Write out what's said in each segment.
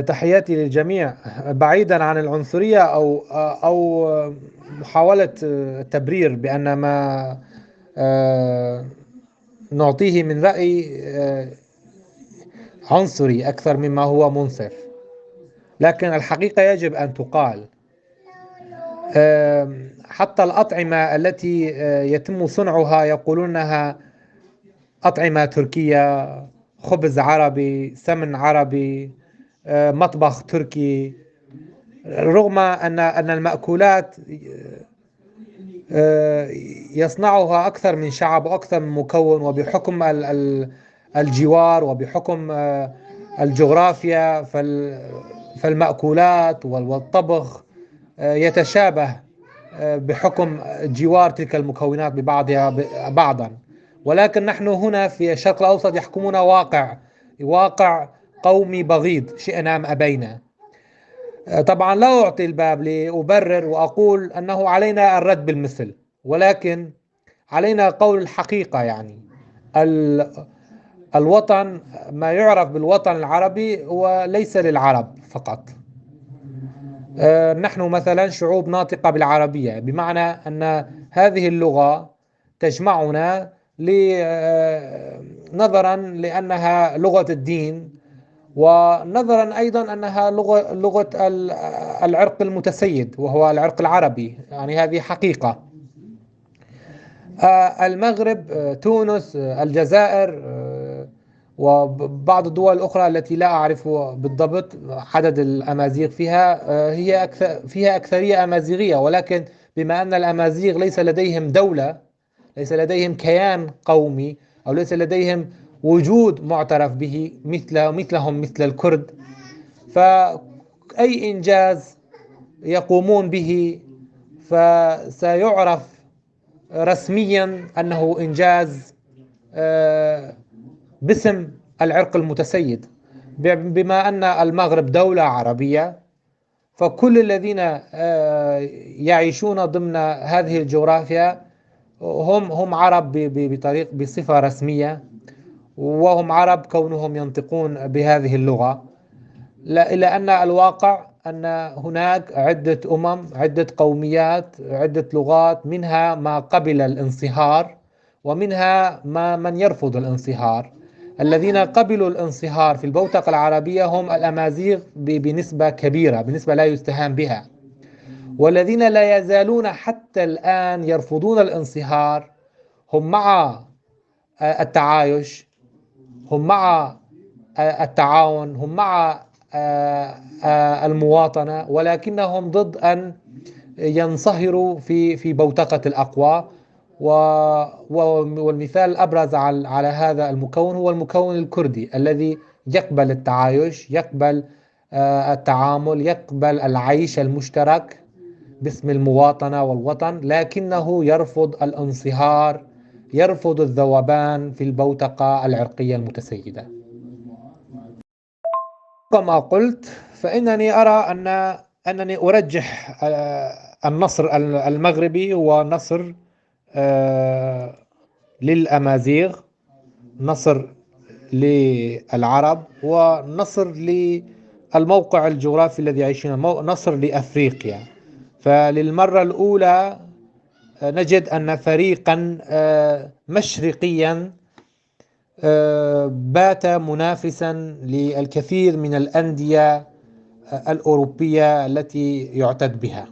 تحياتي للجميع. بعيدا عن العنصرية أو محاولة التبرير بأن ما آه، نعطيه من رأي عنصري أكثر مما هو منصف، لكن الحقيقة يجب أن تقال. حتى الأطعمة التي يتم صنعها يقولون أنها أطعمة تركية، خبز عربي، سمن عربي، مطبخ تركي، رغم أن المأكولات يصنعها أكثر من شعب وأكثر من مكون، وبحكم الجوار وبحكم الجغرافيا فالمأكولات والطبخ يتشابه بحكم جوار تلك المكونات ببعضها بعضا. ولكن نحن هنا في الشرق الأوسط يحكمنا واقع قومي بغيض شئنا أم أبينا. طبعا لا أعطي الباب لأبرر وأقول أنه علينا الرد بالمثل، ولكن علينا قول الحقيقة. يعني الوطن، ما يعرف بالوطن العربي هو ليس للعرب فقط. نحن مثلا شعوب ناطقة بالعربية، بمعنى أن هذه اللغة تجمعنا نظرا لأنها لغة الدين، ونظرا أيضا أنها لغة العرق المتسيد وهو العرق العربي. يعني هذه حقيقة. المغرب، تونس، الجزائر، وبعض الدول الأخرى التي لا أعرف بالضبط عدد الأمازيغ فيها، هي فيها أكثرية أمازيغية، ولكن بما أن الأمازيغ ليس لديهم دولة، ليس لديهم كيان قومي، أو ليس لديهم وجود معترف به مثلهم مثل الكرد، فأي إنجاز يقومون به فسيعرف رسميا أنه إنجاز باسم العرق المتسيد. بما أن المغرب دولة عربية، فكل الذين يعيشون ضمن هذه الجغرافيا هم عرب بصفة رسمية، وهم عرب كونهم ينطقون بهذه اللغة. إلا أن الواقع أن هناك عدة عدة قوميات، عدة لغات، منها ما قبل الانصهار ومنها من يرفض الانصهار. الذين قبلوا الانصهار في البوتقة العربية هم الأمازيغ بنسبة كبيرة، بنسبة لا يستهان بها. والذين لا يزالون حتى الآن يرفضون الانصهار هم مع التعايش، هم مع التعاون، هم مع المواطنة، ولكنهم ضد أن ينصهروا في بوتقة الأقوى. والمثال الأبرز على هذا المكون هو المكون الكردي، الذي يقبل التعايش، يقبل التعامل، يقبل العيش المشترك باسم المواطنة والوطن، لكنه يرفض الانصهار، يرفض الذوبان في البوتقة العرقية المتسيدة. كما قلت، فإنني أرى أنني أرجح النصر المغربي هو نصر للأمازيغ، نصر للعرب، ونصر للموقع الجغرافي الذي يعيشونه، نصر لأفريقيا. فللمرة الأولى نجد أن فريقا مشرقيا بات منافسا للكثير من الأندية الأوروبية التي يعتد بها.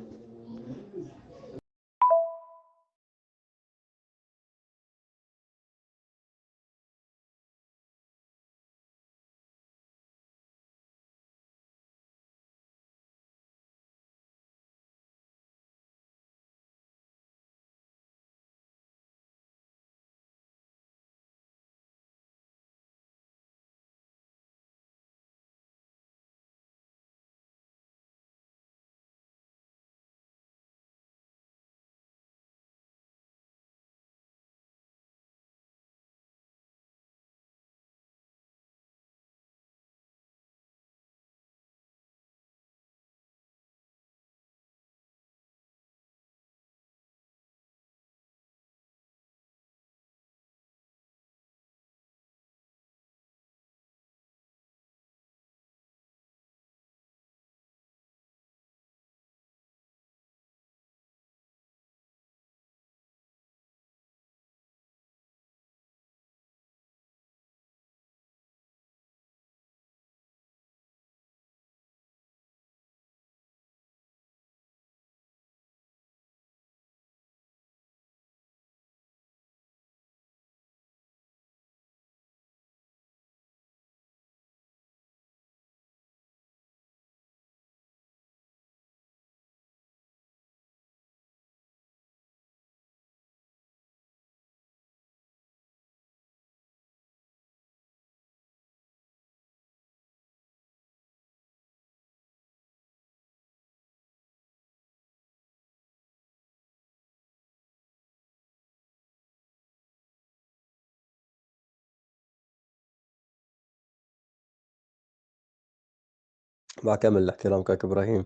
مع كامل الاحترام كاك إبراهيم،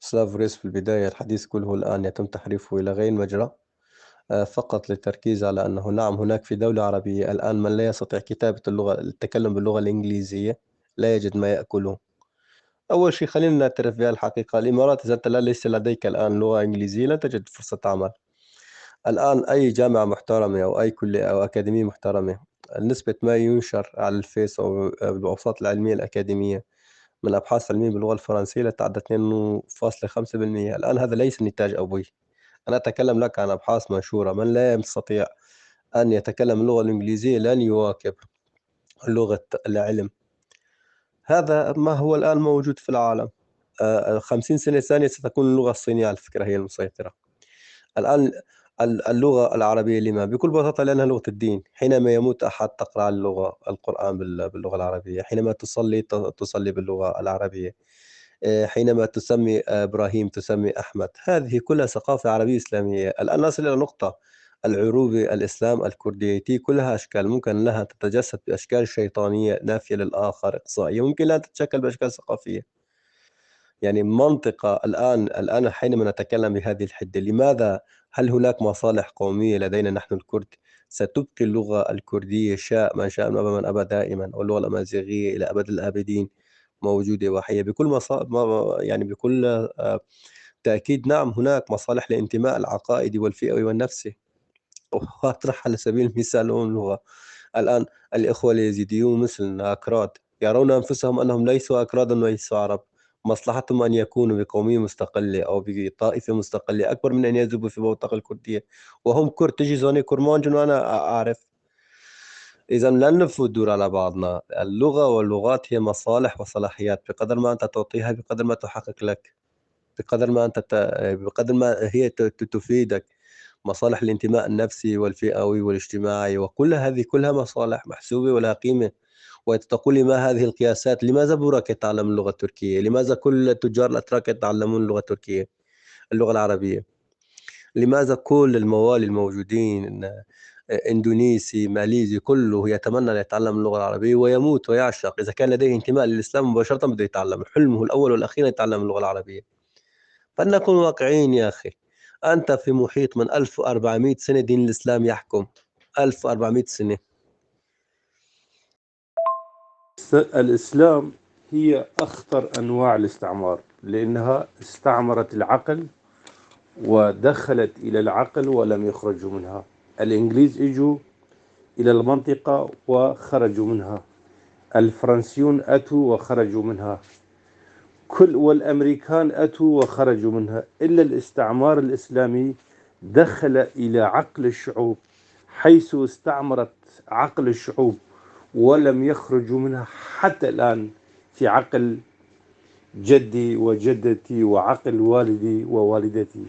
سلافوريس في البداية الحديث كله الآن يتم تحريفه إلى غير مجرى، فقط للتركيز على أنه نعم هناك في دولة عربية الآن من لا يستطيع كتابة التكلم باللغة الإنجليزية لا يجد ما يأكله. أول شيء خلينا نعترف بها الحقيقة، الإمارات إذا أنت ليس لديك الآن لغة إنجليزية لن تجد فرصة عمل. الآن أي جامعة محترمة أو أي كلية أو أكاديمية محترمة، نسبة ما ينشر على الفيس أو الوساطات العلمية الأكاديمية من أبحاث علمية باللغة الفرنسية لا تتعدى 2.5%. الآن هذا ليس نتاج أبوي، أنا أتكلم لك عن أبحاث منشورة. من لا يستطيع أن يتكلم اللغة الإنجليزية لن يواكب لغة العلم. هذا ما هو الآن موجود في العالم. 50 سنة ثانية ستكون اللغة الصينية على فكرة هي المسيطرة. الآن اللغة العربية لما؟ بكل بساطة لأنها لغة الدين. حينما يموت أحد تقرأ القرآن باللغة العربية، حينما تصلي تصلي باللغة العربية، حينما تسمي إبراهيم تسمي أحمد. هذه كلها ثقافة عربية إسلامية. الآن نصل إلى نقطة العروبة الإسلام الكرديتي كلها أشكال ممكن لها تتجسد بأشكال شيطانية نافية للآخر إقصائية، ممكن لها تتشكل بأشكال ثقافية. يعني منطقة الآن حينما نتكلم بهذه الحدة، لماذا هل هناك مصالح قومية لدينا نحن الكرد ستبقي اللغة الكردية شاء من شاء من أبى من أبى دائما، واللغة الأمازيغية إلى أبد الآبدين موجودة وحية بكل يعني بكل تأكيد. نعم هناك مصالح للانتماء العقائدي والفئوي والنفسي. وأطرح على سبيل المثال اللغة الآن، الإخوة اليزيديون مثل أكراد يرون أنفسهم أنهم ليسوا أكرادا وليسوا عرب، مصلحتهم أن يكونوا بقومية مستقلة أو بطائفة مستقلة أكبر من أن يذوبوا في بوتقة الكردية، وهم كرد. تجي زوني كرمانجن وأنا أعرف. إذا لن نفوت دور على بعضنا. اللغة واللغات هي مصالح وصلاحيات، بقدر ما أنت تعطيها بقدر ما تحقق لك، بقدر ما بقدر ما هي تفيدك. مصالح الانتماء النفسي والفئوي والاجتماعي وكل هذه كلها مصالح محسوبة ولها قيمة. وتقول لي ما هذه القياسات؟ لماذا بوراك يتعلم اللغة التركية؟ لماذا كل التجار الأتراك يتعلمون اللغة التركية، اللغة العربية؟ لماذا كل الموالي الموجودين إندونيسي ماليزي كله يتمنى أن يتعلم اللغة العربية ويموت ويعشق إذا كان لديه انتماء للإسلام مباشرة بده يتعلم، حلمه الأول والأخير يتعلم اللغة العربية. فلنكن واقعيين يا أخي، أنت في محيط من 1400 سنة دين الإسلام يحكم. 1400 سنة. الإسلام هي أخطر أنواع الاستعمار، لأنها استعمرت العقل ودخلت إلى العقل ولم يخرجوا منها. الإنجليز إجوا إلى المنطقة وخرجوا منها، الفرنسيون أتوا وخرجوا منها، والأمريكان أتوا وخرجوا منها، إلا الاستعمار الإسلامي دخل إلى عقل الشعوب حيث استعمرت عقل الشعوب ولم يخرجوا منها حتى الآن. في عقل جدي وجدتي وعقل والدي ووالدتي،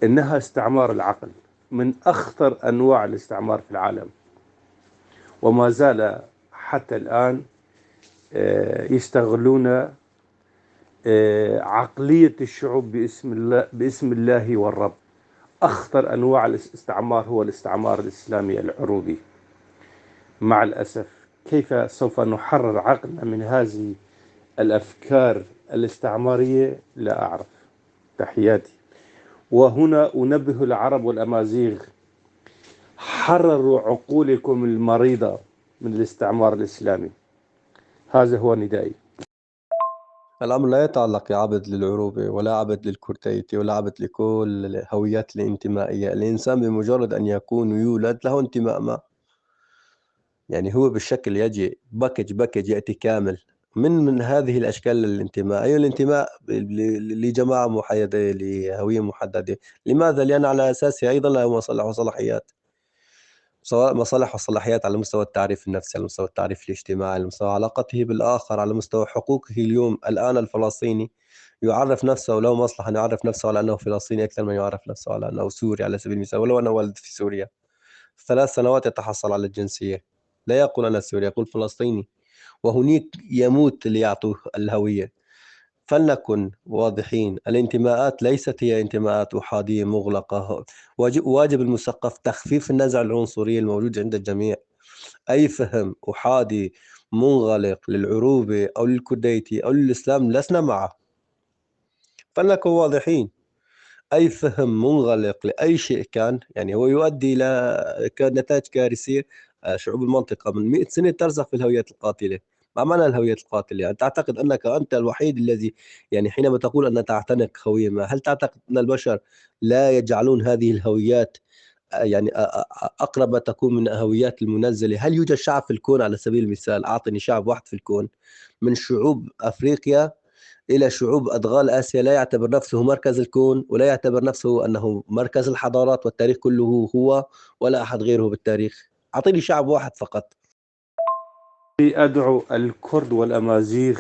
إنها استعمار العقل، من أخطر أنواع الاستعمار في العالم. وما زال حتى الآن يستغلون عقلية الشعوب باسم الله والرب. أخطر أنواع الاستعمار هو الاستعمار الإسلامي العروبي. مع الأسف كيف سوف نحرر عقلنا من هذه الأفكار الاستعمارية؟ لا أعرف. تحياتي. وهنا أنبه العرب والأمازيغ: حرروا عقولكم المريضة من الاستعمار الإسلامي. هذا هو ندائي. الأمر لا يتعلق يا عبد للعروبة ولا عبد للكرتيتي ولا عبد لكل الهويات الانتمائية. الإنسان بمجرد أن يكون يولد له انتماء ما، يعني هو بالشكل يجي باكج يأتي كامل من هذه الأشكال الانتماء. الانتماء لجماعة محددة لهوية محددة. لماذا؟ لأن على أساسها أيضا له مصالح وصلاحيات، سواء مصالح وصلاحيات على مستوى التعريف النفسي، على مستوى التعريف الاجتماعي، على مستوى علاقته بالآخر، على مستوى حقوقه. الآن الفلسطيني يعرف نفسه، له مصلحة أن يعرف نفسه على أنه فلسطيني أكثر من يعرف نفسه على أنه سوري على سبيل المثال، ولو أنه والد في سوريا 3 سنوات يتحصل على الجنسية. لا يقول أنا سوري، يقول فلسطيني، وهنيك يموت ليعطوه الهوية. فلنكن واضحين، الانتماءات ليست هي انتماءات أحادية مغلقة. واجب المثقف تخفيف النزعة العنصرية الموجودة عند الجميع. أي فهم أحادي منغلق للعروبة أو للكديتي أو للإسلام لسنا معه، فلنكن واضحين. أي فهم منغلق لأي شيء كان يعني هو يؤدي إلى نتائج كارثية. شعوب المنطقة من 100 سنة ترزح في الهويات القاتلة. ما معنى الهويات القاتلة؟ يعني تعتقد أنك أنت الوحيد الذي يعني حينما تقول أن تعتنق هوية ما، هل تعتقد أن البشر لا يجعلون هذه الهويات يعني أقرب ما تكون من هويات المنزلة؟ هل يوجد شعب في الكون على سبيل المثال، أعطني شعب واحد في الكون من شعوب أفريقيا إلى شعوب أدغال آسيا لا يعتبر نفسه مركز الكون ولا يعتبر نفسه أنه مركز الحضارات والتاريخ كله هو ولا أحد غيره بالتاريخ؟ أعطيني شعب واحد فقط. أدعو الكرد والأمازيغ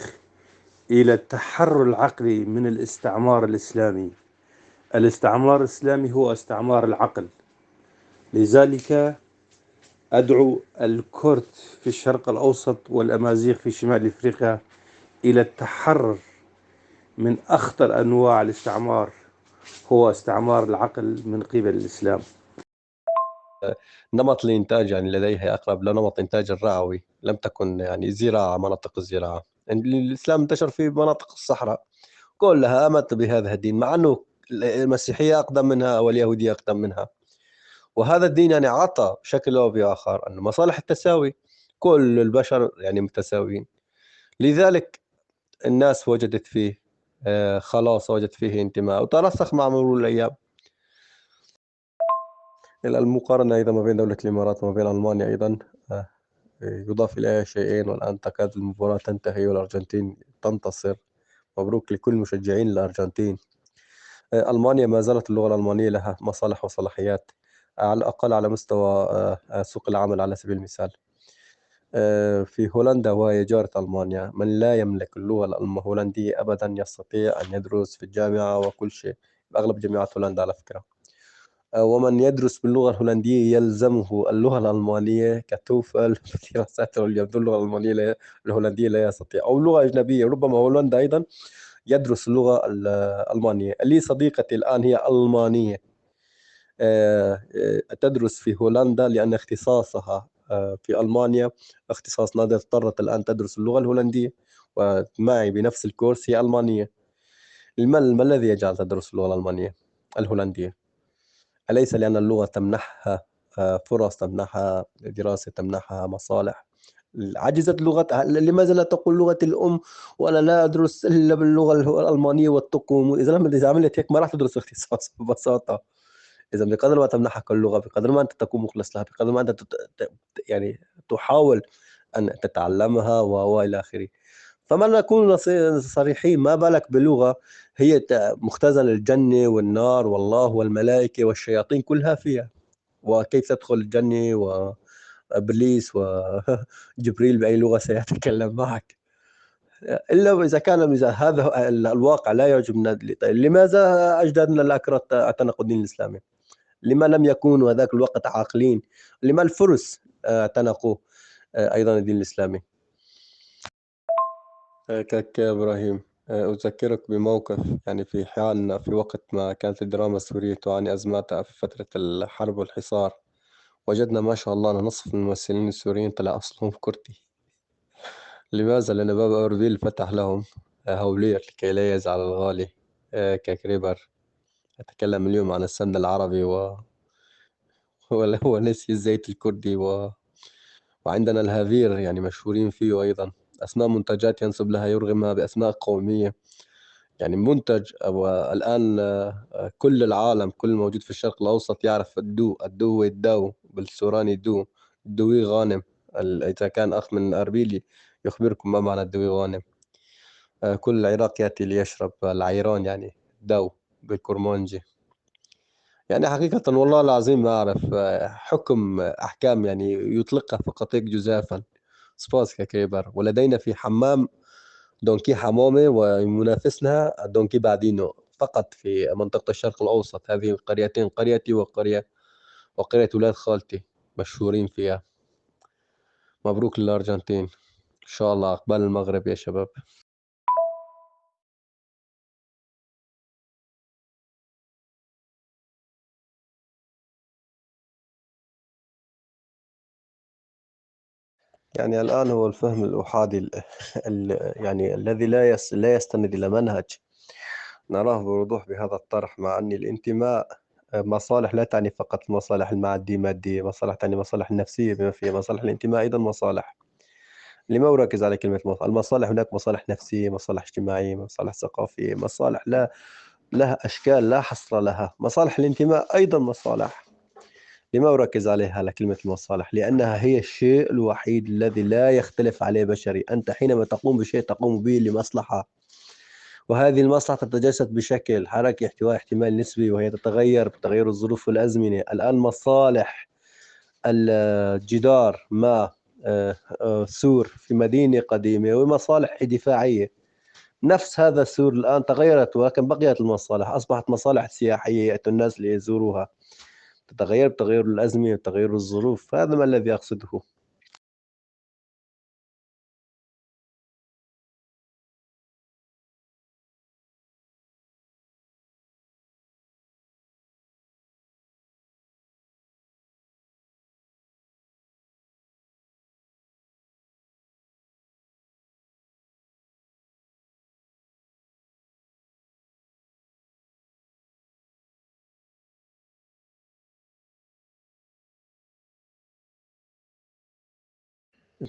إلى التحرر العقلي من الاستعمار الإسلامي. الاستعمار الإسلامي هو استعمار العقل، لذلك أدعو الكرد في الشرق الأوسط والأمازيغ في شمال إفريقيا إلى التحرر من أخطر أنواع الاستعمار، هو استعمار العقل من قبل الإسلام. نمط الإنتاج يعني لديها أقرب لنمط إنتاج الرعوي، لم تكن يعني زراعة، مناطق الزراعة يعني الإسلام انتشر في مناطق الصحراء كلها آمنت بهذا الدين، مع أنه المسيحية أقدم منها واليهودية أقدم منها. وهذا الدين يعني عطى بشكل أو بآخر أن مصالح التساوي، كل البشر يعني متساويين. لذلك الناس وجدت فيه خلاص، وجدت فيه انتماء وترسخ مع مرور الأيام. إلى المقارنة أيضا ما بين دولة الإمارات وما بين ألمانيا أيضا يضاف إليها شيئين، والآن تكاد المباراة تنتهي والأرجنتين تنتصر. مبروك لكل مشجعين الأرجنتين. ألمانيا ما زالت اللغة الألمانية لها مصالح وصلاحيات على الأقل على مستوى سوق العمل. على سبيل المثال في هولندا وهي جارة ألمانيا، من لا يملك اللغة الهولندية أبدا يستطيع أن يدرس في الجامعة وكل شيء، أغلب جامعات هولندا على فكرة. ومن يدرس باللغة الهولندية يلزمه اللغة الألمانية كتوفل في دراساته اليوم. اللغة الألمانية الهولندية لا يستطيع، أو لغة أجنبية. ربما هولندا أيضا يدرس اللغة الألمانية. لي صديقتي الآن هي ألمانية تدرس في هولندا لأن اختصاصها في ألمانيا اختصاص نادر، اضطرت الآن تدرس اللغة الهولندية ومعي بنفس الكورس هي ألمانية. ما الذي يجعل تدرس اللغة الألمانية الهولندية؟ أليس لأن اللغة تمنحها فرص، تمنحها دراسة، تمنحها مصالح؟ عجزت لغتها، لماذا لا تقول لغتي الأم وأنا لا أدرس إلا باللغة الألمانية والتقوم؟ إذا عملت هيك ما راح تدرس اختصاص ببساطة. إذا بقدر ما تمنحك اللغة، بقدر ما أنت تكون مخلص لها، بقدر ما أنت يعني تحاول أن تتعلمها وإلى آخره. فما نكون صريحين، ما بالك بلغة هي مختزنة الجنة والنار والله والملائكة والشياطين كلها فيها، وكيف تدخل الجنة وإبليس وجبريل بأي لغة سيتكلم معك، إلا إذا كان هذا الواقع لا يعجبنا. طيب لماذا أجدادنا الأكراد اعتنقوا الدين الإسلامي؟ لما لم يكونوا هذاك الوقت عاقلين؟ لما الفرس اعتنقوا أيضا الدين الإسلامي؟ كك يا إبراهيم، أذكرك بموقف يعني في وقت ما كانت الدراما السورية تعاني أزماتها في فترة الحرب والحصار، وجدنا ما شاء الله أن نصف الممثلين السوريين طلع أصلهم كردي. لماذا؟ لأن باب أورفيل فتح لهم هولير لكي لا يزعل الغالي ككريبر يتكلم اليوم عن السند العربي هو نسي الزيت الكردي وعندنا الهافير يعني مشهورين فيه أيضا، أسماء منتجات ينسب لها يرغمها بأسماء قومية. يعني منتج الآن كل العالم، كل موجود في الشرق الأوسط يعرف الدو والداو بالسوراني الدوي غانم. إذا كان أخ من أربيلي يخبركم ما معنى الدوي غانم. كل العراق يأتي ليشرب العيران يعني داو بالكرمانجي. يعني حقيقة والله العظيم ما أعرف حكم أحكام يعني يطلقها فقط هيك جزافا. سباس كيبر. ولدينا في حمام دونكي حمامة، ومنافسنا دونكي بعدينو، فقط في منطقة الشرق الأوسط. هذه قريتين، قريتي وقرية ولاد خالتي مشهورين فيها. مبروك للأرجنتين، إن شاء الله عقبال المغرب يا شباب. يعني الآن هو الفهم الأحادي يعني الذي لا يستند إلى منهج نراه بوضوح بهذا الطرح، مع أن الانتماء مصالح لا تعني فقط المصالح المادية، مصالح تعني مصالح النفسية بما فيها مصالح الانتماء أيضا مصالح. لما أركز على كلمة المصالح؟ هناك مصالح نفسية، مصالح اجتماعية، مصالح ثقافية، مصالح لها أشكال لا حصر لها. مصالح الانتماء أيضا مصالح. لما أركز عليها على كلمة المصالح؟ لأنها هي الشيء الوحيد الذي لا يختلف عليه بشري. أنت حينما تقوم بشيء تقوم به لمصلحة، وهذه المصلحة تتجسد بشكل حركي احتواء احتمال نسبي، وهي تتغير بتغير الظروف والأزمنة. الآن مصالح الجدار ما سور في مدينة قديمة ومصالح دفاعية، نفس هذا السور الآن تغيرت، ولكن بقيت المصالح، أصبحت مصالح سياحية يأتوا الناس ليزوروها، تتغير بتغير الأزمة وتغير الظروف. هذا ما الذي أقصده.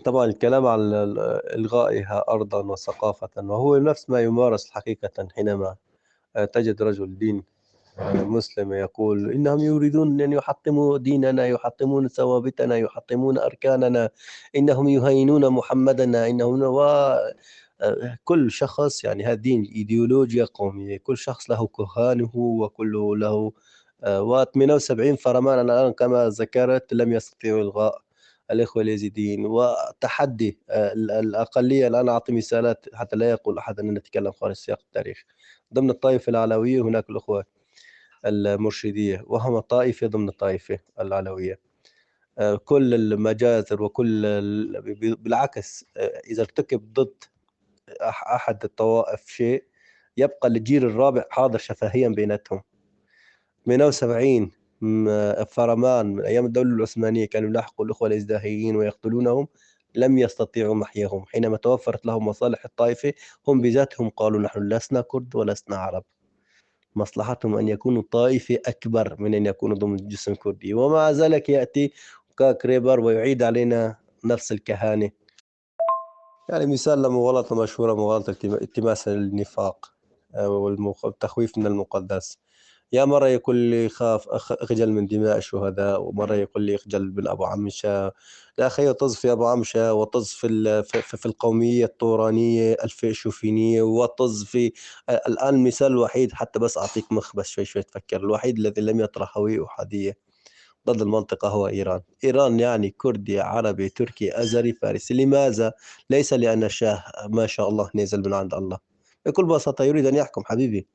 طبعا الكلام عن إلغائها أرضا وثقافة، وهو نفس ما يمارس حقيقة حينما تجد رجل دين مسلم يقول إنهم يريدون أن يحطموا ديننا، يحطمون ثوابتنا، يحطمون أركاننا، إنهم يهينون محمدنا، كل شخص، يعني هذا دين إيديولوجيا قومية، كل شخص له كهانه وكله له و78 فرمان الآن كما ذكرت لم يستطيعوا إلغاء الإخوة اليزيديين. وتحدي الأقلية. الآن أعطي مثالات حتى لا يقول أحد أن نتكلم خارج سياق التاريخ. ضمن الطائفة العلوية هناك الأخوة المرشدية، وهم طائفة ضمن الطائفة العلوية. كل المجازر وكل بالعكس، إذا ارتكب ضد أحد الطوائف شيء يبقى الجيل الرابع حاضر شفهيا بيناتهم. 78 فرمان من أيام الدولة العثمانية كانوا يلاحقوا الأخوة الإزداهيين ويقتلونهم، لم يستطيعوا محيهم. حينما توفرت لهم مصالح الطائفة هم بذاتهم قالوا نحن لسنا كرد ولسنا عرب، مصلحتهم أن يكونوا طائفة أكبر من أن يكونوا ضمن الجسم الكردي. ومع ذلك يأتي كاك ريبر ويعيد علينا نفس الكهانة. يعني مثال لمغالطة مشهورة، مغالطة التماس النفاق والتخويف من المقدس. يا مرة يقول لي خاف أخجل من دماء الشهداء، ومرة يقول لي أخجل من أبو عمشة. يا أخي طز في أبو عمشة، وطز في القومية الطورانية الفيشوفينية، وطز في الآن المثال الوحيد، حتى بس أعطيك مخبز شوي تفكر، الوحيد الذي لم يطرح هوية أحادية ضد المنطقة هو إيران. إيران يعني كردي عربي تركي أزري فارسي. لماذا؟ ليس لأن الشاه ما شاء الله نزل من عند الله، بكل بساطة يريد أن يحكم حبيبي.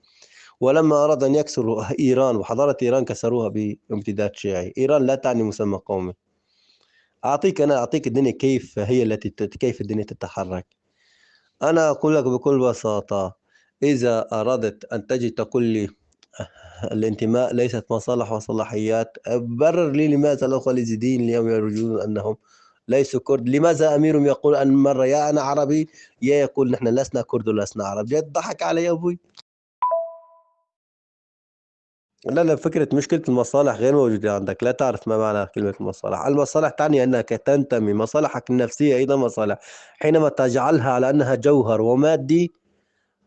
ولما أراد أن يكسروا إيران وحضارة إيران كسروها بامتداد شيعي. إيران لا تعني مسمى قومي. أعطيك الدنيا كيف هي كيف الدنيا تتحرك. أنا أقول لك بكل بساطة، إذا أردت أن تجي تقول لي الانتماء ليست مصالح وصلاحيات، برر لي لماذا الأخوة اليزيديين اليوم يرجون أنهم ليسوا كرد. لماذا أميرهم يقول أن مرة يا أنا عربي يا يقول نحن لسنا كرد ولسنا عرب؟ جد ضحك علي يا أبوي. لا، فكرة مشكلة المصالح غير موجودة عندك، لا تعرف ما معنى كلمة المصالح. المصالح تعني أنك تنتمي، مصالحك النفسية أيضا مصالح. حينما تجعلها على أنها جوهر ومادي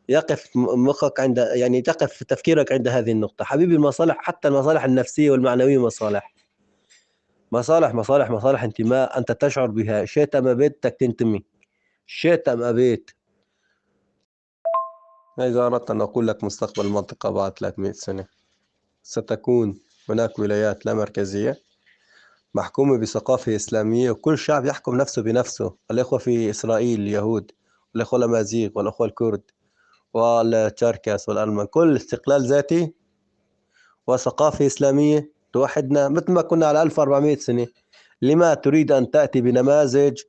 يقف مخك عند، يعني تقف تفكيرك عند هذه النقطة. حبيبي المصالح، حتى المصالح النفسية والمعنوية مصالح. مصالح انتماء، أنت تشعر بها شئت أم أبيت، تنتمي شئت أم أبيت. إذا أردت أن أقول لك مستقبل المنطقة بعد 300 سنة، ستكون هناك ولايات لا مركزية محكومة بثقافة إسلامية، وكل شعب يحكم نفسه بنفسه. الإخوة في إسرائيل اليهود، والإخوة الأمازيغ، والإخوة الكرد، والتشاركاس والألمان، كل استقلال ذاتي وثقافة إسلامية توحدنا مثل ما كنا على 1400 سنة. لما تريد أن تأتي بنماذج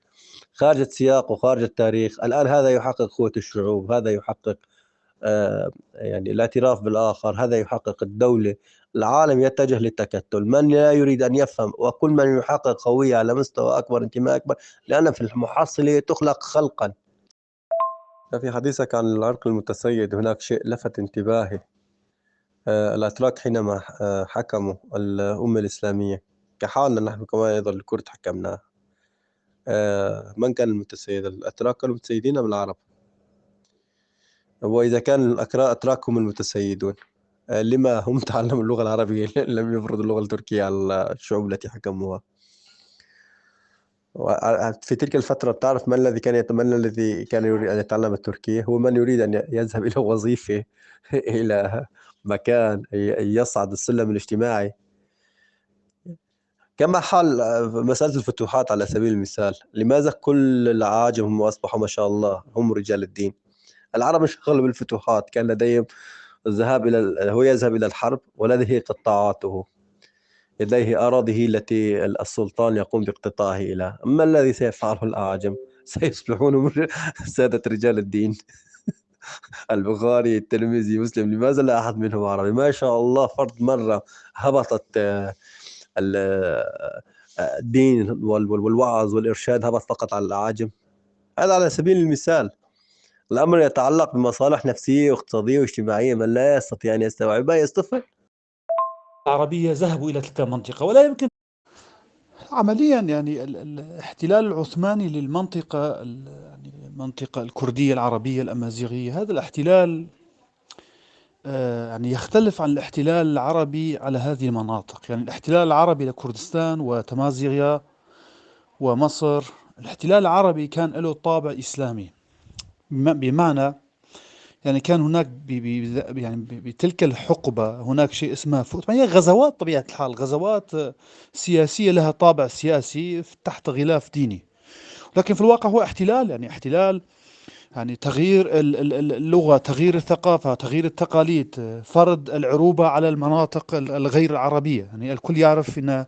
خارج السياق وخارج التاريخ؟ الآن هذا يحقق قوة الشعوب، هذا يحقق يعني الاعتراف بالآخر، هذا يحقق الدولة. العالم يتجه للتكتل، من لا يريد أن يفهم وكل من يحقق هوية على مستوى أكبر، انتماء أكبر، لأن في المحصلة تخلق خلقا. في حديثك عن العرق المتسيد هناك شيء لفت انتباهي. الأتراك حينما حكموا الأمة الإسلامية، كحالنا نحن كمان أيضا الكرد حكمناه، من كان المتسيد؟ الأتراك كانوا متسيدين أم العرب؟ وإذا كان الأتراك هم المتسيدون، لما هم تعلموا اللغة العربية لم يفرضوا اللغة التركية على الشعوب التي حكموها؟ في تلك الفترة تعرف من الذي كان يتمنى، الذي كان يريد أن يتعلم التركية هو من يريد أن يذهب إلى وظيفة إلى مكان يصعد السلم الاجتماعي. كما حال مسألة الفتوحات على سبيل المثال، لماذا كل العاجم هم أصبحوا ما شاء الله هم رجال الدين؟ العرب انشغلوا بالفتوحات، كان لديهم هو يذهب إلى الحرب ولديه قطاعاته، لديه أراضيه التي السلطان يقوم باقتطاعه إلى. أما الذي سيفعله الأعاجم سيصبحون سادة رجال الدين. البخاري، الترمذي، مسلم، لماذا لا أحد منهم عربي؟ ما شاء الله فرد مرة هبطت الدين والوعظ والإرشاد هبط فقط على الأعاجم. هذا على سبيل المثال. الأمر يتعلق بمصالح نفسية واقتصادية واجتماعية، من لا يستطيع أن يستوعبها يصطفل. العربية ذهبوا إلى تلك المنطقة، ولا يمكن عمليا يعني الاحتلال العثماني للمنطقة، يعني المنطقة الكردية العربية الأمازيغية، هذا الاحتلال يعني يختلف عن الاحتلال العربي على هذه المناطق. يعني الاحتلال العربي لكردستان وتمازيغيا ومصر، الاحتلال العربي كان له طابع إسلامي، بمعنى يعني كان هناك يعني بتلك الحقبة هناك شيء اسمه هي غزوات، طبيعة الحال غزوات سياسية لها طابع سياسي تحت غلاف ديني، لكن في الواقع هو احتلال، يعني احتلال يعني تغيير اللغة، تغيير الثقافة، تغيير التقاليد، فرض العروبة على المناطق الغير العربية. يعني الكل يعرف أن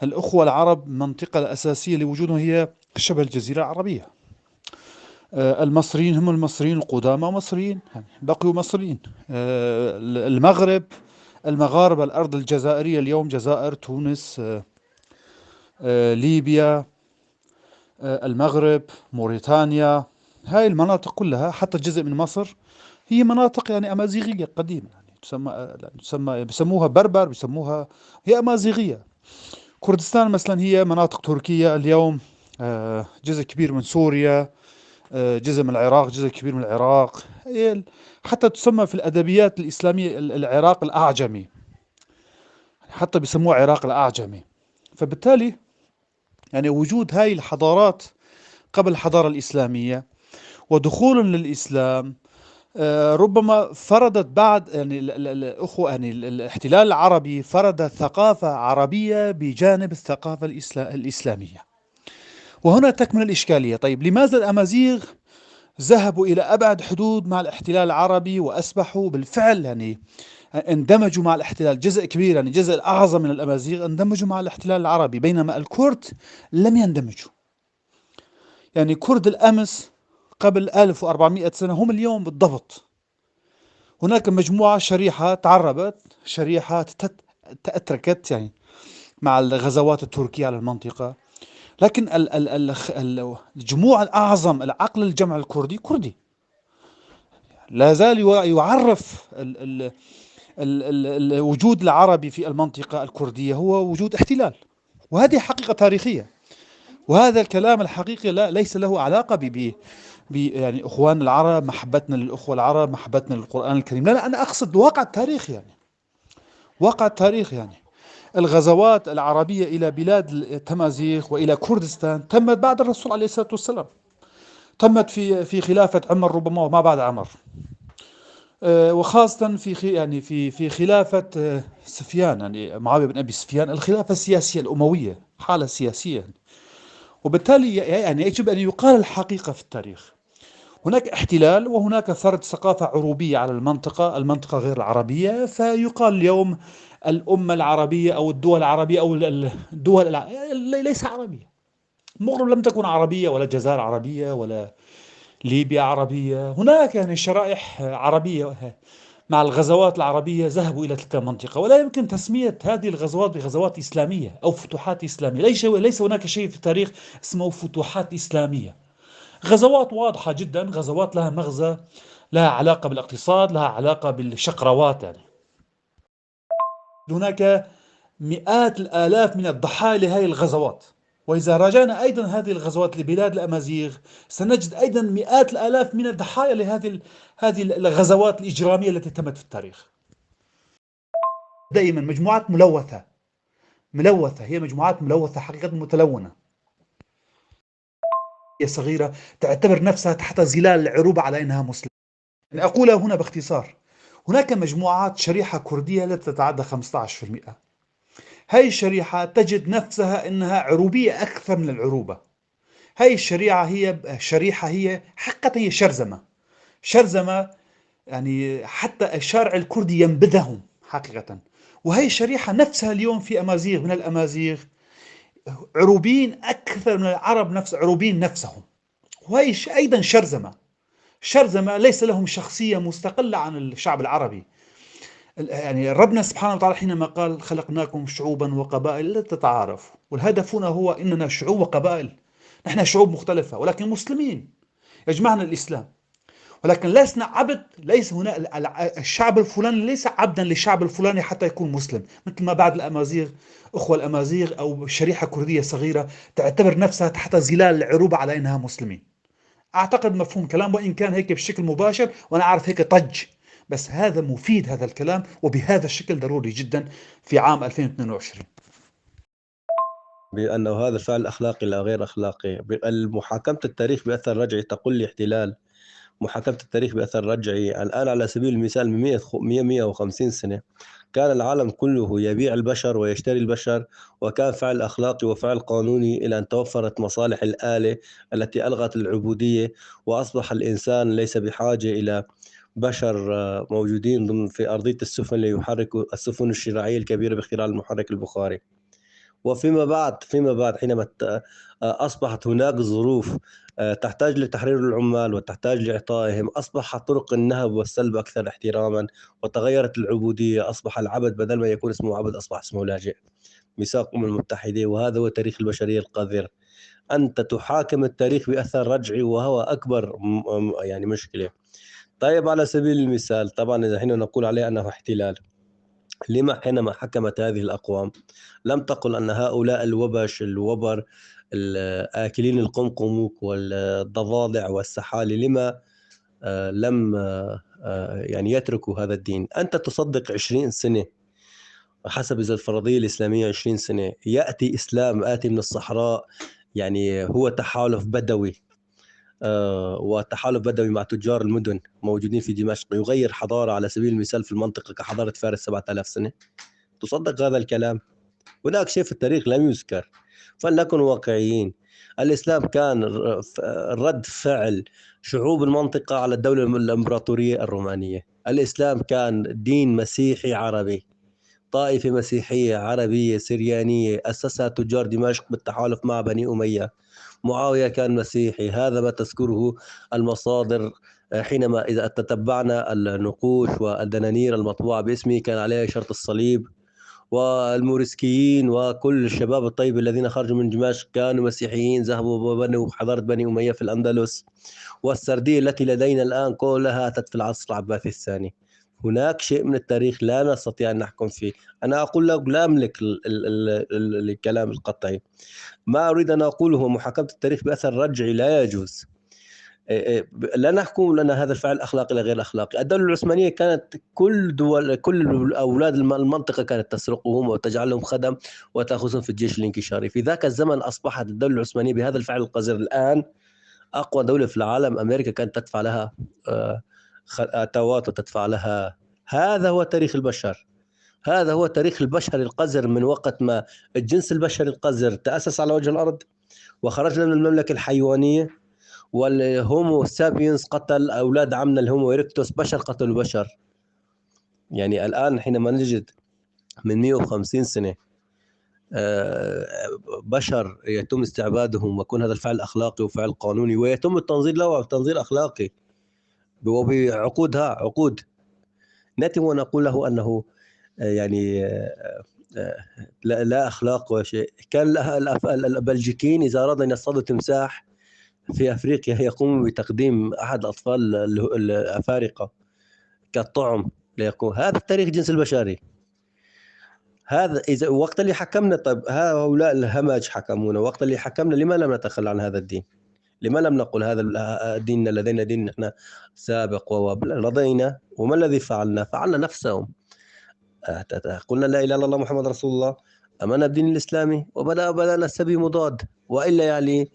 الأخوة العرب المنطقة الأساسية لوجودهم هي شبه الجزيرة العربية. المصريين هم المصريين القدامى مصريين، يعني بقوا مصريين. المغرب، المغاربة، الأرض الجزائرية اليوم، جزائر، تونس، ليبيا، المغرب، موريتانيا، هاي المناطق كلها حتى جزء من مصر هي مناطق يعني أمازيغية قديمة، يعني تسمى بسموها بربر، بسموها هي أمازيغية. كردستان مثلا هي مناطق تركية اليوم، جزء كبير من سوريا، جزء من العراق، جزء كبير من العراق، حتى تسمى في الأدبيات الإسلامية العراق الأعجمي، حتى بيسموه عراق الأعجمي. فبالتالي يعني وجود هاي الحضارات قبل الحضارة الإسلامية ودخول للإسلام ربما فرضت بعد يعني الأخوة، يعني الاحتلال العربي فرض ثقافة عربية بجانب الثقافة الإسلامية. وهنا تكمن الإشكالية. طيب لماذا الأمازيغ ذهبوا إلى أبعد حدود مع الاحتلال العربي وأصبحوا بالفعل يعني اندمجوا مع الاحتلال؟ جزء كبير، يعني جزء الأعظم من الأمازيغ اندمجوا مع الاحتلال العربي، بينما الكرد لم يندمجوا. يعني كرد الأمس قبل 1400 سنة هم اليوم بالضبط. هناك مجموعة شريحة تعربت، شريحة تأتركت يعني مع الغزوات التركية على المنطقة، لكن الجموع الأعظم، العقل الجمع الكردي كردي، لا زال يعرف الوجود العربي في المنطقة الكردية هو وجود احتلال، وهذه حقيقة تاريخية. وهذا الكلام الحقيقي ليس له علاقة يعني إخوان العرب، محبتنا للأخوة العرب، محبتنا للقرآن الكريم، لا أنا أقصد واقع التاريخ. يعني واقع التاريخ، يعني الغزوات العربية إلى بلاد التمازيغ وإلى كردستان تمت بعد الرسول عليه الصلاة والسلام، تمت في خلافة عمر ربما وما بعد عمر، وخاصة يعني في خلافة سفيان، يعني معاوية بن أبي سفيان، الخلافة السياسية الأموية، حالة سياسية. وبالتالي يعني يجب أن يقال الحقيقة في التاريخ. هناك احتلال وهناك فرض ثقافة عروبية على المنطقة غير العربية، فيقال اليوم الأمة العربية أو الدول العربية أو الدول ليس عربية. المغرب لم تكن عربية، ولا الجزائر عربية، ولا ليبيا عربية، هناك يعني شرائح عربية مع الغزوات العربية ذهبوا إلى تلك المنطقة، ولا يمكن تسمية هذه الغزوات بغزوات إسلامية أو فتوحات إسلامية. ليس هناك شيء في التاريخ اسمه فتوحات إسلامية. غزوات واضحة جدا، غزوات لها مغزى، لها علاقة بالاقتصاد، لها علاقة بالشقروات. يعني هناك مئات الآلاف من الضحايا لهذه الغزوات، وإذا راجعنا أيضا هذه الغزوات لبلاد الأمازيغ سنجد أيضا مئات الآلاف من الضحايا هذه الغزوات الإجرامية التي تمت في التاريخ. دائما مجموعات ملوثة، هي مجموعات ملوثة حقيقة متلونة، هي صغيرة تعتبر نفسها تحت ظلال العروبة على أنها مسلمة. أقولها هنا باختصار، هناك مجموعات شريحة كردية لا تتعدى 15%. هاي الشريحة تجد نفسها أنها عروبية أكثر من العروبة. هاي الشريحة هي حقا هي شرذمة، يعني حتى الشارع الكردي ينبذهم حقيقة. وهي الشريحة نفسها اليوم في أمازيغ، من الأمازيغ عروبين أكثر من العرب عروبين نفسهم. وهي أيضا شرذمة ليس لهم شخصية مستقلة عن الشعب العربي. يعني ربنا سبحانه وتعالى حينما قال خلقناكم شعوبا وقبائل لتتعارفوا، والهدف هنا هو إننا شعوب وقبائل، نحن شعوب مختلفة ولكن مسلمين، يجمعنا الإسلام، ولكن لسنا عبد. ليس هنا الشعب الفلاني ليس عبدا للشعب الفلاني حتى يكون مسلم، مثل ما بعض الأمازيغ، أخوة الأمازيغ أو شريحة كردية صغيرة تعتبر نفسها تحت ظلال العروبة على أنها مسلمين. أعتقد مفهوم كلام، وإن كان هيك بشكل مباشر وأنا أعرف هيك طج، بس هذا مفيد هذا الكلام، وبهذا الشكل ضروري جدا في عام 2022. بأنه هذا الفعل أخلاقي لا غير أخلاقي. محاكمة التاريخ بأثر رجعي تقول لي احتلال. محاكمة التاريخ بأثر رجعي الآن على سبيل المثال من 150 سنة كان العالم كله يبيع البشر ويشتري البشر، وكان فعل أخلاقي وفعل قانوني إلى أن توفرت مصالح الآلة التي ألغت العبودية، وأصبح الإنسان ليس بحاجة إلى بشر موجودين في أرضية السفن ليحركوا السفن الشراعية الكبيرة باختراع المحرك البخاري. وفيما بعد حينما أصبحت هناك ظروف تحتاج لتحرير العمال وتحتاج لإعطائهم، أصبح طرق النهب والسلب أكثر احتراما، وتغيرت العبودية، أصبح العبد بدل ما يكون اسمه عبد أصبح اسمه لاجئ. ميثاق الأمم المتحدة، وهذا هو تاريخ البشرية القذر. أنت تحاكم التاريخ بأثر رجعي وهو أكبر يعني مشكلة. طيب على سبيل المثال، طبعا إذا حين نقول عليه أنه احتلال، لما حينما حكمت هذه الأقوام لم تقل أن هؤلاء الوبر الآكلين القمقموك والضفادع والسحالي لما لم يعني يتركوا هذا الدين؟ أنت تصدق 20 سنة حسب إذا الفرضية الإسلامية 20 سنة يأتي إسلام آتي من الصحراء، يعني هو تحالف بدوي وتحالف بدوي مع تجار المدن موجودين في دمشق، يغير حضارة على سبيل المثال في المنطقة كحضارة فارس 7000 سنة. تصدق هذا الكلام؟ هناك شيء في التاريخ لم يذكر. فلنكن واقعيين. الإسلام كان رد فعل شعوب المنطقة على الدولة الإمبراطورية الرومانية. الإسلام كان دين مسيحي عربي، طائفة مسيحية عربية سريانية أسسها تجار دمشق بالتحالف مع بني أمية. معاوية كان مسيحي، هذا ما تذكره المصادر. حينما إذا تتبعنا النقوش والدنانير المطبوعة باسمه كان عليها شرط الصليب. والموريسكيين وكل الشباب الطيب الذين خرجوا من دمشق كانوا مسيحيين، ذهبوا وبنوا حضارة بني أمية في الأندلس. والسردية التي لدينا الآن كلها أتت في العصر العباسي الثاني. هناك شيء من التاريخ لا نستطيع أن نحكم فيه. أنا أقول لك لا أملك الكلام القطعي. ما أريد أن أقوله محاكمة التاريخ بأثر رجعي لا يجوز. لا نحكم لأن هذا الفعل أخلاقي لا غير أخلاقي. الدولة العثمانية كانت كل أولاد المنطقة كانت تسرقهم وتجعلهم خدم وتأخذهم في الجيش الانكشاري. في ذاك الزمن أصبحت الدولة العثمانية بهذا الفعل القذر. الآن أقوى دولة في العالم أمريكا كانت تدفع لها أتوات وتدفع لها. هذا هو تاريخ البشر، هذا هو تاريخ البشر القذر من وقت ما الجنس البشري القذر تأسس على وجه الأرض وخرجنا من المملكة الحيوانية، والهومو سابينس قتل أولاد عمنا الهومو إيركتوس، بشر قتلوا بشر. يعني الآن حينما نجد من 150 سنة بشر يتم استعبادهم، ويكون هذا الفعل أخلاقي وفعل قانوني، ويتم التنظير له تنظير أخلاقي وبعقودها عقود، نأتي ونقول له أنه يعني لا أخلاق وشيء. كان البلجيكيين إذا أرادوا أن يصطادوا تمساح في أفريقيا يقوموا بتقديم أحد الأطفال الأفارقة كالطعم ليكون. هذا التاريخ الجنس البشري. هذا إذا وقت اللي حكمنا، طيب هؤلاء الهمج حكمونا، وقت اللي حكمنا لما لم نتخلى عن هذا الدين؟ لما لم نقل هذا الدين لدينا دين نحن سابق ورضينا؟ وما الذي فعلنا؟ فعلنا نفسهم. قلنا لا إله إلا الله محمد رسول الله، أمنا بدين الإسلامي، وبدأنا السبي مضاد. وإلا يعني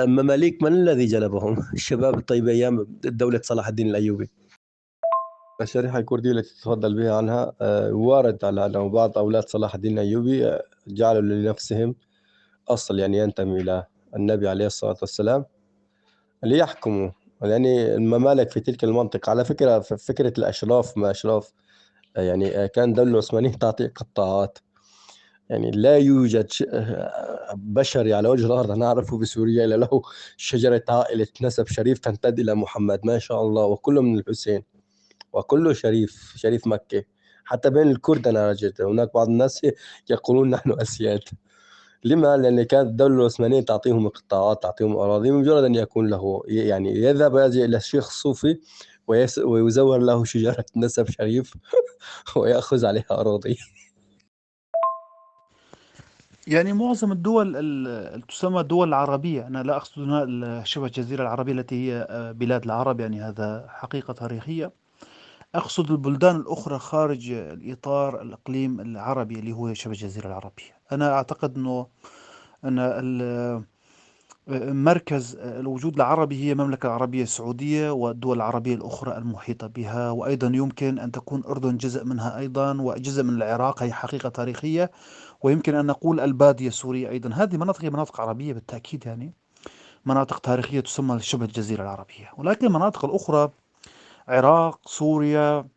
مماليك من الذي جلبهم؟ الشباب الطيب أيام دولة صلاح الدين الأيوبي. الشريحة الكردية التي تتفضل بها عنها وارد على أنه بعض أولاد صلاح الدين الأيوبي جعلوا لنفسهم أصل يعني ينتمي إلى النبي عليه الصلاة والسلام ليحكموا يعني الممالك في تلك المنطقة. على فكرة فكرة الأشراف ما أشراف يعني كان الدولة العثمانية تعطي قطاعات. يعني لا يوجد بشري على وجه الأرض نعرفه بسوريا إلا له شجرة عائلة نسب شريف تمتد إلى محمد ما شاء الله، وكله من الحسين، وكله شريف مكة. حتى بين الكرد أنا رجعت هناك بعض الناس يقولون نحن أسياد. لما؟ لأن كانت الدولة العثمانية تعطيهم قطاعات، تعطيهم أراضي، مجرد أن يكون له يعني يذهب إلى الشيخ الصوفي ويزور له شجرة نسب شريف ويأخذ عليها أراضي. يعني معظم الدول تسمى الدول العربية، أنا لا أقصد هنا شبه الجزيرة العربية التي هي بلاد العرب، يعني هذا حقيقة تاريخية. أقصد البلدان الأخرى خارج الإطار الإقليم العربي اللي هو شبه الجزيرة العربية. أنا أعتقد أن مركز الوجود العربي هي المملكة العربية السعودية والدول العربية الأخرى المحيطة بها، وأيضا يمكن أن تكون الأردن جزء منها أيضا، وجزء من العراق، هي حقيقة تاريخية. ويمكن أن نقول البادية السورية أيضا. هذه مناطق هي مناطق عربية بالتأكيد، يعني مناطق تاريخية تسمى شبه الجزيرة العربية. ولكن المناطق الأخرى عراق، سوريا،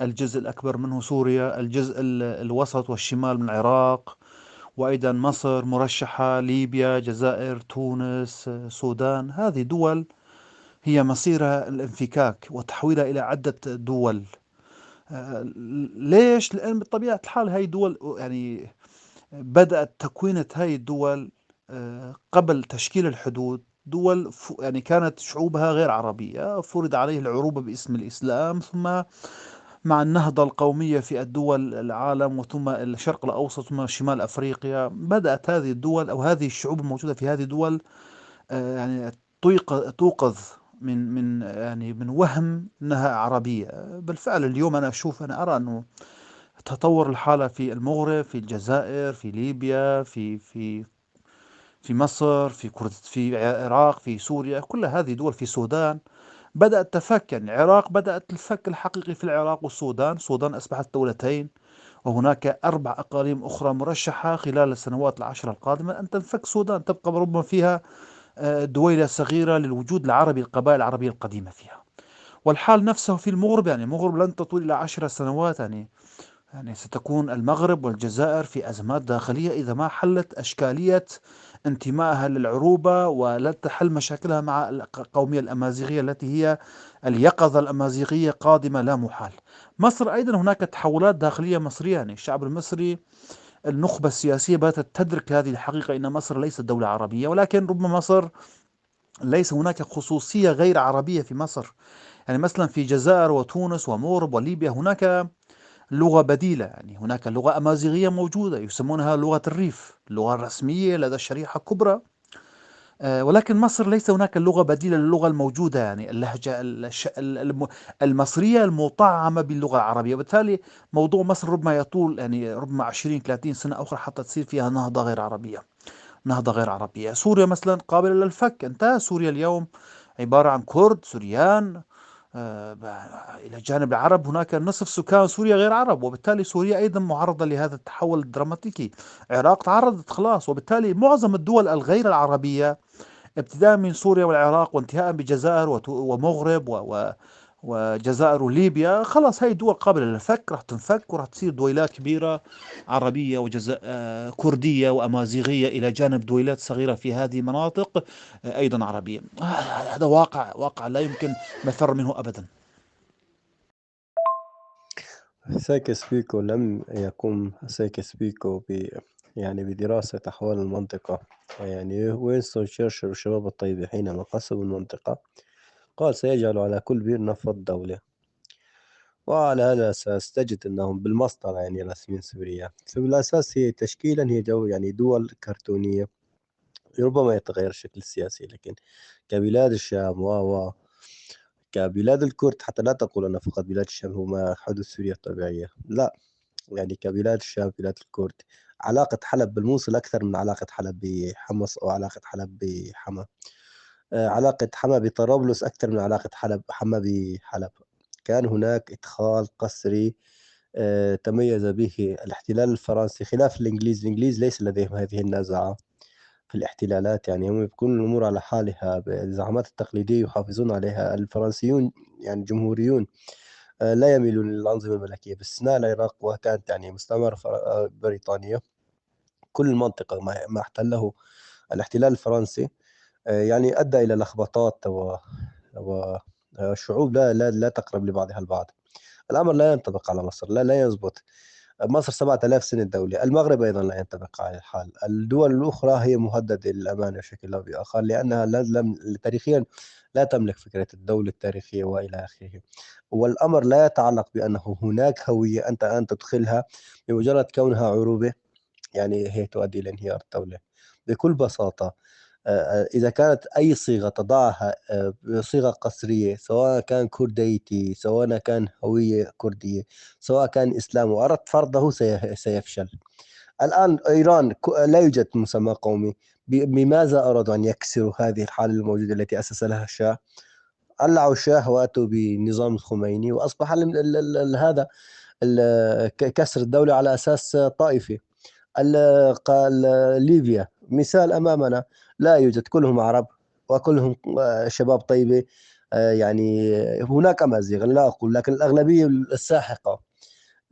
الجزء الأكبر منه سوريا، الجزء الوسط والشمال من العراق، وأيضا مصر مرشحة، ليبيا، جزائر، تونس، السودان، هذه دول هي مصيرها الانفكاك وتحويلها إلى عدة دول. ليش؟ لأن بطبيعة الحال هاي دول يعني بدأت تكوينة هاي الدول قبل تشكيل الحدود دول يعني كانت شعوبها غير عربية، فرض عليه العروبة باسم الإسلام، ثم مع النهضة القومية في الدول العالم وثم الشرق الأوسط ثم شمال أفريقيا، بدأت هذه الدول أو هذه الشعوب الموجودة في هذه الدول يعني توقظ من وهم أنها عربية. بالفعل اليوم أنا أرى أنه تطور الحالة في المغرب، في الجزائر، في ليبيا، في مصر، في العراق، في سوريا، كل هذه دول، في السودان بدأت تفك. يعني العراق بدأت الفك الحقيقي في العراق والسودان. السودان أصبحت دولتين، وهناك 4 أقاليم أخرى مرشحة خلال السنوات ال10 القادمة أن تنفك السودان، تبقى ربما فيها دويلة صغيرة للوجود العربي، القبائل العربية القديمة فيها. والحال نفسه في المغرب، يعني المغرب لن تطول إلى 10 سنوات، يعني ستكون المغرب والجزائر في أزمات داخلية إذا ما حلت أشكالية انتمائها للعروبة ولن تحل مشاكلها مع القومية الأمازيغية التي هي اليقظة الأمازيغية قادمة لا محال. مصر أيضا هناك تحولات داخلية مصرية، يعني الشعب المصري النخبة السياسية باتت تدرك هذه الحقيقة، إن مصر ليست دولة عربية، ولكن ربما مصر ليس هناك خصوصية غير عربية في مصر. يعني مثلا في الجزائر وتونس ومغرب وليبيا هناك لغة بديلة، يعني هناك لغة أمازيغية موجودة يسمونها لغة الريف، اللغة الرسمية لدى الشريحة الكبرى. ولكن مصر ليس هناك اللغة بديلة للغة الموجودة، يعني اللهجة المصرية المطعمة باللغة العربية. وبالتالي موضوع مصر ربما يطول، يعني ربما 20-30 سنة أخرى حتى تصير فيها نهضة غير عربية. سوريا مثلا قابلة للفك، انتهى سوريا اليوم عبارة عن كرد سوريان. إلى جانب العرب هناك نصف سكان سوريا غير عرب، وبالتالي سوريا أيضا معرضة لهذا التحول الدراماتيكي. العراق تعرضت خلاص، وبالتالي معظم الدول الغير العربية ابتداء من سوريا والعراق وانتهاء بالجزائر ومغرب والجزائر وليبيا، خلاص هاي دول قابلة للفك، راح تنفك وراح تصير دويلات كبيرة عربية كردية وأمازيغية إلى جانب دويلات صغيرة في هذه المناطق أيضا عربية. هذا واقع لا يمكن مفر منه أبدا. سايكس بيكو لم يقم سايكس بيكو يعني بدراسة أحوال المنطقة. يعني وينستون تشرشل والشباب الطيب حينما قسموا المنطقة قال سيجعل على كل بير نفط دولة، وعلى هذا الأساس تجد أنهم بالمسطرة يعني رسمين سوريا، فبالأساس هي تشكيلا هي يعني دول كرتونية. ربما يتغير الشكل السياسي، لكن كبلاد الشام كبلاد الكرد، حتى لا تقول أن فقط بلاد الشام هما حدود سوريا الطبيعية، لا، يعني كبلاد الشام بلاد الكرد، علاقة حلب بالموصل أكثر من علاقة حلب بحمص أو علاقة حلب بحما. علاقة حما بطرابلس أكثر من علاقة حما بحلب. كان هناك إدخال قسري تميز به الاحتلال الفرنسي خلاف الإنجليز ليس لديهم هذه النزعة في الاحتلالات، يعني هم يكون الأمور على حالها، الزعامات التقليدية يحافظون عليها. الفرنسيون يعني جمهوريون لا يميلون للأنظمة الملكية باستثناء العراق، وكانت يعني مستعمرة بريطانية. كل المنطقة ما احتله الاحتلال الفرنسي يعني أدى إلى لخبطات وشعوب لا تقرب لبعضها البعض. الأمر لا ينطبق على مصر، لا يزبط. مصر 7000 سنة دولة، المغرب أيضا لا ينطبق على الحال. الدول الأخرى هي مهددة للأمان بشكل أو بآخر، لأنها تاريخيا لا تملك فكرة الدولة التاريخية وإلى آخره. والأمر لا يتعلق بأنه هناك هوية أنت أن تدخلها بمجرد كونها عروبة، يعني هي تؤدي إلى انهيار الدولة بكل بساطة. إذا كانت أي صيغة تضعها صيغة قسرية، سواء كان كرديتي، سواء كان هوية كردية، سواء كان إسلام، وأردت فرضه سيفشل. الآن إيران لا يوجد مسمى قومي. بماذا أرادوا أن يكسروا هذه الحالة الموجودة التي أسس لها الشاه؟ قلعوا الشاه وأتوا بنظام الخميني، وأصبح هذا كسر الدولة على أساس طائفي. ليبيا مثال أمامنا، لا يوجد، كلهم عرب وكلهم شباب طيبة. يعني هناك أمازيغ لا أقول، لكن الأغلبية الساحقة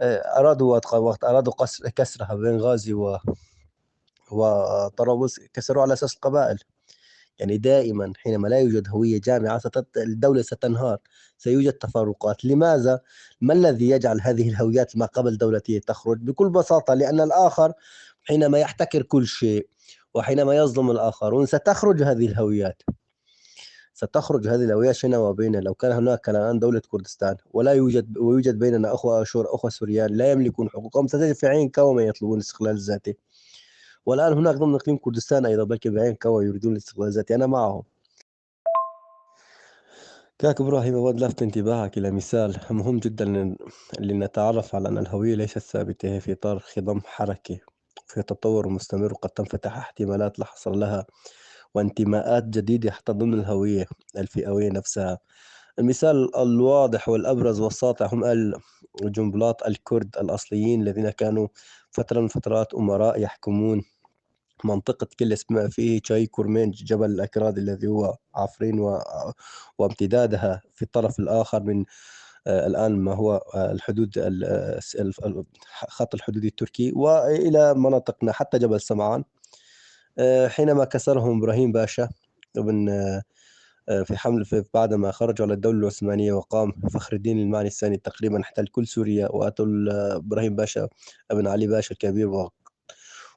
أرادوا وقت أرادوا كسرها بنغازي وطرابلس، كسروا على أساس القبائل. يعني دائما حينما لا يوجد هوية جامعة الدولة ستنهار، سيوجد تفرقات. لماذا؟ ما الذي يجعل هذه الهويات ما قبل دولتية تخرج؟ بكل بساطة لأن الآخر حينما يحتكر كل شيء وحينما يظلم الآخرون ستخرج هذه الهويات. شئنا وبينا. لو كان هناك الآن دولة كردستان ويوجد بيننا أخوة أشور، أخوة سوريان لا يملكون حقوقهم، ستجد في عين كوا من يطلبون الاستقلال الذاتي. والآن هناك ضمن إقليم كردستان أيضا بلكي بعين كوا يريدون الاستقلال الذاتي، أنا معهم. كاك إبراهيم، أود لفت انتباهك إلى مثال مهم جدا لنتعرف على أن الهوية ليست ثابتة، هي في إطار خضم حركي في تطور مستمر، وقد تنفتح احتمالات لا حصر لها وانتماءات جديدة حتى ضمن الهوية الفئوية نفسها. المثال الواضح والأبرز والساطع هم الجنبلاط الكرد الأصليين الذين كانوا فترة من فترات أمراء يحكمون منطقة كلس بما فيه شاي كورمينج، جبل الأكراد الذي هو عفرين وامتدادها في الطرف الآخر من الآن ما هو الحدود خط الحدود التركي، وإلى مناطقنا حتى جبل سمعان. حينما كسرهم إبراهيم باشا ابن في بعدما خرجوا على الدولة العثمانية، وقام فخر الدين المعني الثاني تقريبا احتل كل سوريا، وأتوا إبراهيم باشا ابن علي باشا الكبير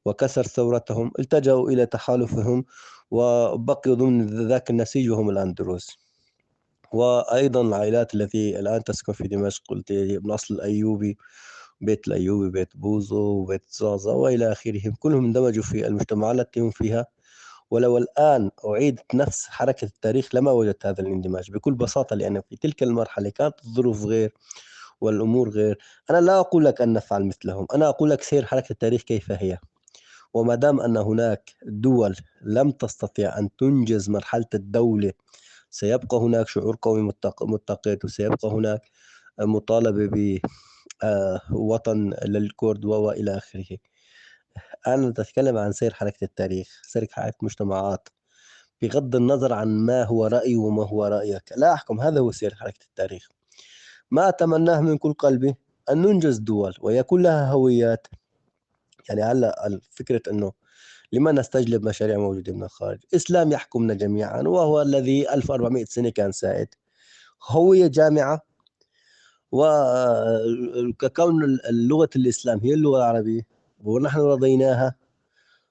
وكسر ثورتهم، التجأوا إلى تحالفهم وبقيوا ضمن ذاك النسيج وهم الأندروس. وأيضا العائلات التي الآن تسكن في دمشق قلت من أصل الأيوبي، بيت الأيوبي، بيت بوزو، وبيت زازا وإلى آخرهم، كلهم اندمجوا في المجتمعات التي هم فيها. ولو الآن أعيدت نفس حركة التاريخ لما وجدت هذا الاندماج بكل بساطة، لأن في تلك المرحلة كانت الظروف غير والأمور غير. أنا لا أقول لك أن نفعل مثلهم، أنا أقول لك سير حركة التاريخ كيف هي. وما دام أن هناك دول لم تستطيع أن تنجز مرحلة الدولة، سيبقى هناك شعور قومي متقد، وسيبقى هناك مطالبة بوطن للكرد وإلى آخره. أنا أتكلم عن سير حركة التاريخ، سير حركة مجتمعات بغض النظر عن ما هو رأيي وما هو رأيك. لا أحكم، هذا هو سير حركة التاريخ. ما أتمناه من كل قلبي أن ننجز دول ويكون لها هويات. يعني هلا فكرة أنه لما نستجلب مشاريع موجودة من الخارج؟ إسلام يحكمنا جميعا وهو الذي 1400 سنة كان سائد. هوية جامعة، وككون اللغة الإسلام هي اللغة العربية ونحن رضيناها،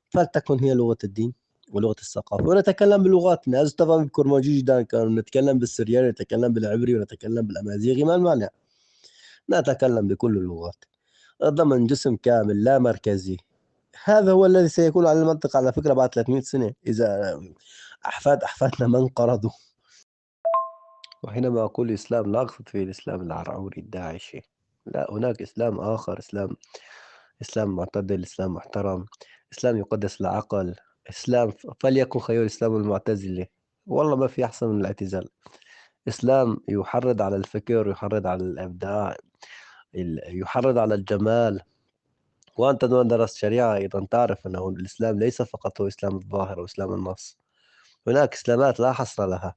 فلتكن هي لغة الدين ولغة الثقافة، ونتكلم بلغاتنا. إذا طبعا بكرماجي جدا كانوا نتكلم بالسرياني، نتكلم بالعبري، ونتكلم بالأمازيغي، ما المانع؟ نتكلم بكل اللغات ضمن جسم كامل لا مركزي. هذا هو الذي سيكون على المنطقة على فكرة بعد 300 سنة، إذا أحفادنا ما انقرضوا. وحينما أقول إسلام لا أقصد فيه الإسلام العرعوري الداعشي، لا، هناك إسلام آخر، إسلام معتدل، إسلام محترم، إسلام يقدس العقل، إسلام فليكن خير الإسلام المعتزلة. والله ما في أحسن من الاعتزال. إسلام يحرض على الفكر، يحرض على الإبداع، يحرض على الجمال. وأنت عندما درست شريعة أيضا تعرف أنه الإسلام ليس فقط هو إسلام الظاهر أو إسلام النص، هناك إسلامات لا حصر لها.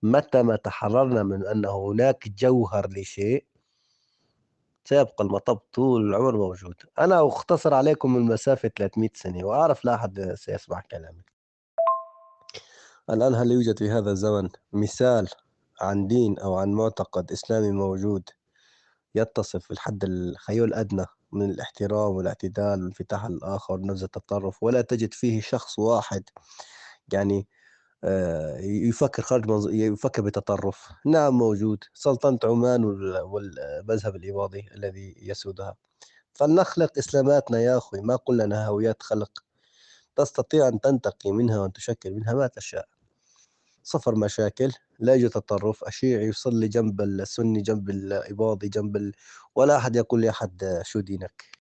متى ما تحررنا من أن هناك جوهر لشيء سيبقى المطب طول العمر موجود. أنا أختصر عليكم المسافة 300 سنة وأعرف لا أحد سيسمع كلامي. الآن هل يوجد في هذا الزمن مثال عن دين أو عن معتقد إسلامي موجود يتصف بالحد الخيول الأدنى من الاحترام والاعتدال والانفتاح على الآخر ونبذ التطرف، ولا تجد فيه شخص واحد يعني يفكر بتطرف؟ نعم موجود، سلطنة عمان والمذهب الإباضي الذي يسودها. فلنخلق إسلاماتنا يا أخوي، ما قلنا أنها هويات خلق، تستطيع أن تنتقي منها وأن تشكل منها ما تشاء. صفر مشاكل، لا يوجد تطرف. الشيعي يصلي جنب السني، جنب الإباضي، ولا أحد يقول لأحد شو دينك.